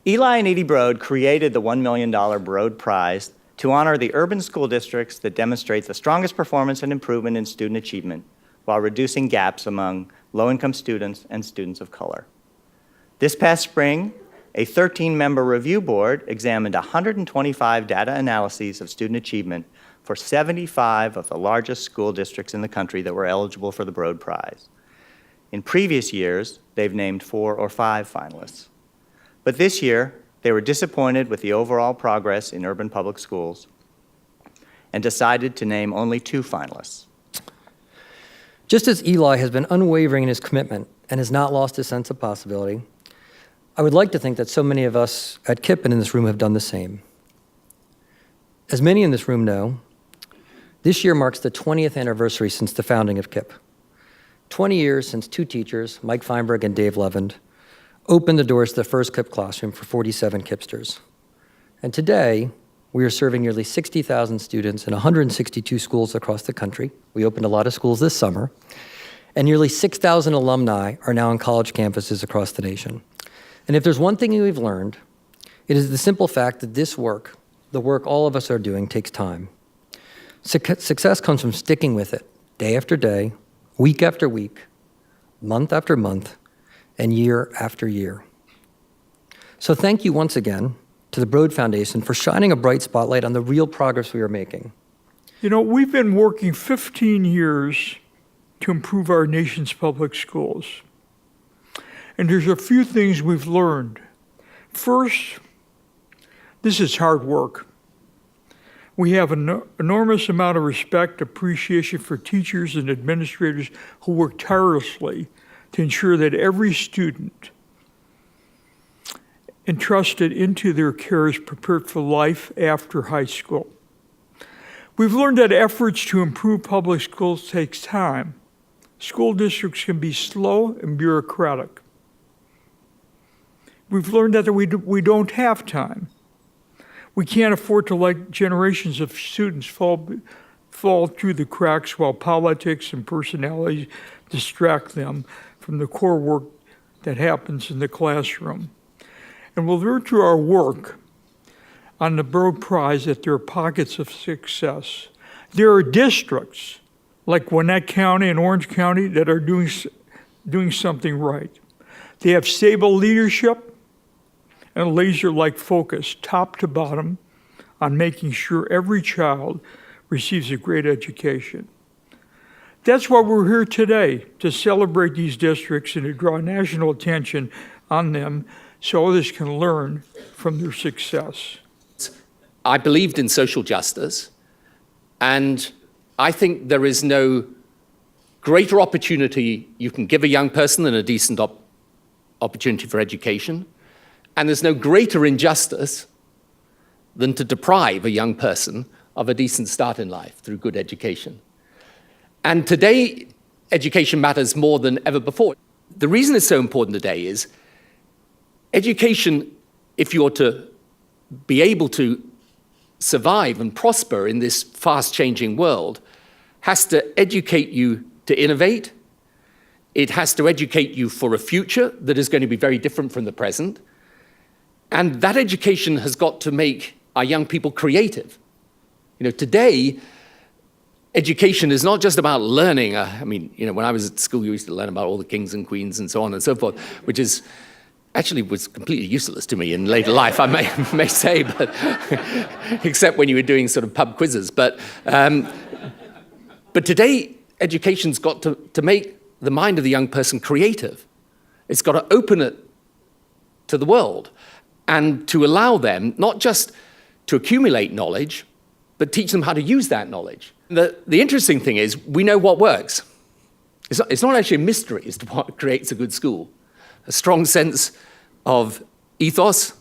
Eli and Edie Broad created the $1 million Broad Prize to honor the urban school districts that demonstrate the strongest performance and improvement in student achievement while reducing gaps among low-income students and students of color. This past spring, a 13-member review board examined 125 data analyses of student achievement for 75 of the largest school districts in the country that were eligible for the Broad Prize. In previous years, they've named 4 or 5 finalists. But this year, they were disappointed with the overall progress in urban public schools and decided to name only 2 finalists. Just as Eli has been unwavering in his commitment and has not lost his sense of possibility, I would like to think that so many of us at KIPP and in this room have done the same. As many in this room know, this year marks the 20th anniversary since the founding of KIPP. 20 years since 2 teachers, Mike Feinberg and Dave Levend, opened the doors to the first KIPP classroom for 47 KIPPsters. And today, we are serving nearly 60,000 students in 162 schools across the country. We opened a lot of schools this summer. And nearly 6,000 alumni are now on college campuses across the nation. And if there's one thing we've learned, it is the simple fact that this work, the work all of us are doing, takes time. Success comes from sticking with it, day after day, week after week, month after month, and year after year. So thank you once again to the Broad Foundation for shining a bright spotlight on the real progress we are making. You know, we've been working 15 years to improve our nation's public schools. And there's a few things we've learned. First, this is hard work. We have an enormous amount of respect, appreciation for teachers and administrators who work tirelessly to ensure that every student entrusted into their care is prepared for life after high school. We've learned that efforts to improve public schools takes time. School districts can be slow and bureaucratic. We've learned that we don't have time. We can't afford to let generations of students fall through the cracks while politics and personalities distract them from the core work that happens in the classroom. And we'll learn through our work on the Broad Prize that there are pockets of success. There are districts like Gwinnett County and Orange County that are doing something right. They have stable leadership and a laser-like focus, top to bottom, on making sure every child receives a great education. That's why we're here today, to celebrate these districts and to draw national attention on them so others can learn from their success. I believed in social justice, and I think there is no greater opportunity you can give a young person than a decent opportunity for education, and there's no greater injustice than to deprive a young person of a decent start in life through good education. And today, education matters more than ever before. The reason it's so important today is education, if you're to be able to survive and prosper in this fast-changing world, has to educate you to innovate. It has to educate you for a future that is going to be very different from the present. And that education has got to make our young people creative. You know, today, education is not just about learning. When I was at school, you used to learn about all the kings and queens and so on and so forth, which is actually was completely useless to me in later life, I may say, but except when you were doing sort of pub quizzes. But today, education's got to make the mind of the young person creative. It's got to open it to the world and to allow them not just to accumulate knowledge, but teach them how to use that knowledge. The interesting thing is we know what works. It's not actually a mystery as to what creates a good school. A strong sense of ethos,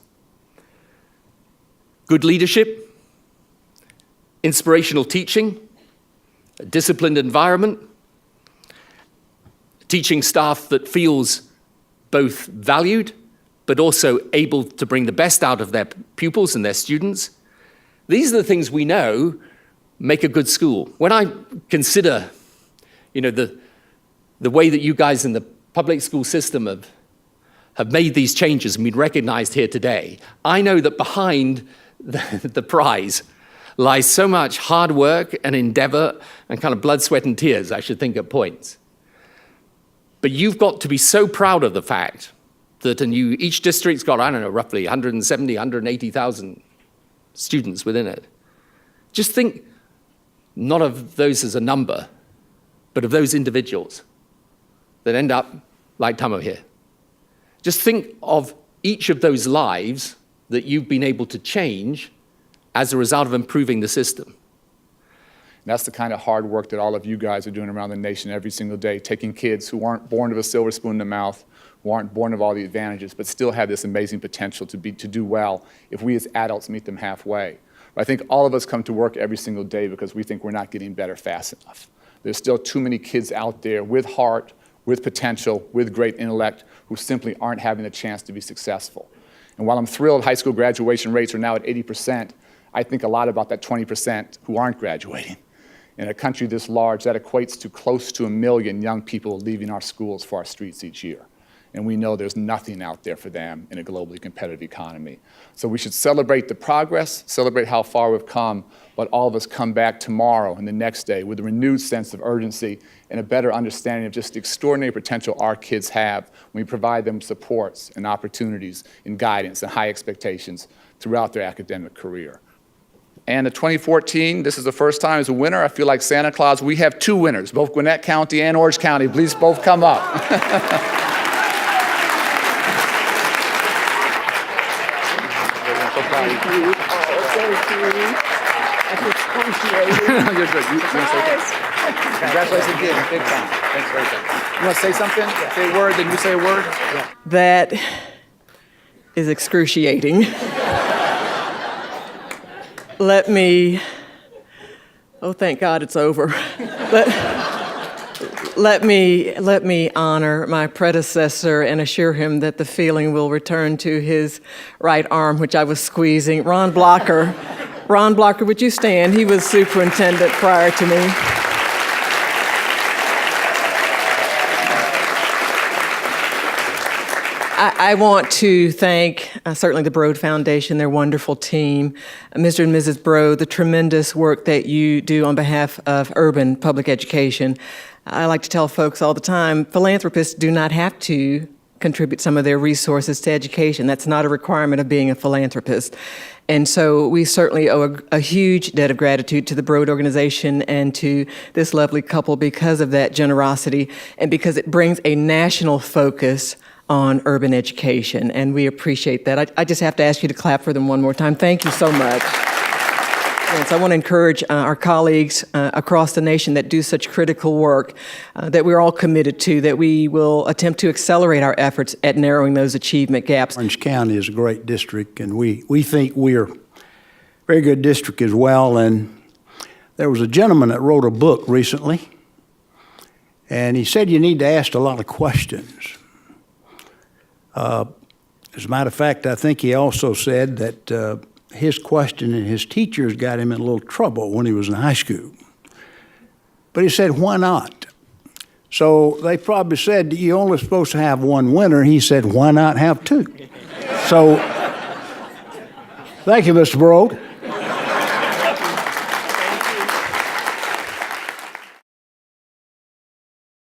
good leadership, inspirational teaching, a disciplined environment, teaching staff that feels both valued but also able to bring the best out of their pupils and their students. These are the things we know make a good school. When I consider, the way that you guys in the public school system have made these changes and been recognized here today, I know that behind the prize lies so much hard work and endeavor and kind of blood, sweat, and tears, I should think, at points. But you've got to be so proud of the fact that each district's got, I don't know, roughly 170, 180,000 students within it. Just think not of those as a number, but of those individuals that end up like Tomo here. Just think of each of those lives that you've been able to change as a result of improving the system. And that's the kind of hard work that all of you guys are doing around the nation every single day, taking kids who aren't born with a silver spoon in their mouth, who aren't born with all the advantages, but still have this amazing potential to do well if we as adults meet them halfway. But I think all of us come to work every single day because we think we're not getting better fast enough. There's still too many kids out there with heart, with potential, with great intellect, who simply aren't having a chance to be successful. And while I'm thrilled high school graduation rates are now at 80%, I think a lot about that 20% who aren't graduating. In a country this large, that equates to close to 1 million young people leaving our schools for our streets each year. And we know there's nothing out there for them in a globally competitive economy. So we should celebrate the progress, celebrate how far we've come, but all of us come back tomorrow and the next day with a renewed sense of urgency and a better understanding of just the extraordinary potential our kids have when we provide them supports and opportunities and guidance and high expectations throughout their academic career. And in 2014, this is the first time as a winner. I feel like Santa Claus. We have 2 winners, both Gwinnett County and Orange County. Please both come up. Congratulations again, big time. Thanks very much. You want to say something? Say a word, then you say a word? That is excruciating. Oh, thank God it's over. Let me honor my predecessor and assure him that the feeling will return to his right arm, which I was squeezing. Ron Blocker, would you stand? He was superintendent prior to me. I want to thank certainly the Broad Foundation, their wonderful team, Mr. and Mrs. Broad, the tremendous work that you do on behalf of urban public education. I like to tell folks all the time, philanthropists do not have to contribute some of their resources to education. That's not a requirement of being a philanthropist. And so we certainly owe a huge debt of gratitude to the Broad organization and to this lovely couple because of that generosity and because it brings a national focus on urban education, and we appreciate that. I just have to ask you to clap for them one more time. Thank you so much. And so I want to encourage our colleagues across the nation that do such critical work that we're all committed to, that we will attempt to accelerate our efforts at narrowing those achievement gaps. Orange County is a great district, and we think we're a very good district as well. And there was a gentleman that wrote a book recently, and he said you need to ask a lot of questions. As a matter of fact, I think he also said that his question and his teachers got him in a little trouble when he was in high school. But he said, why not? So they probably said, you're only supposed to have 1 winner. He said, why not have 2? So thank you, Mr. Broad.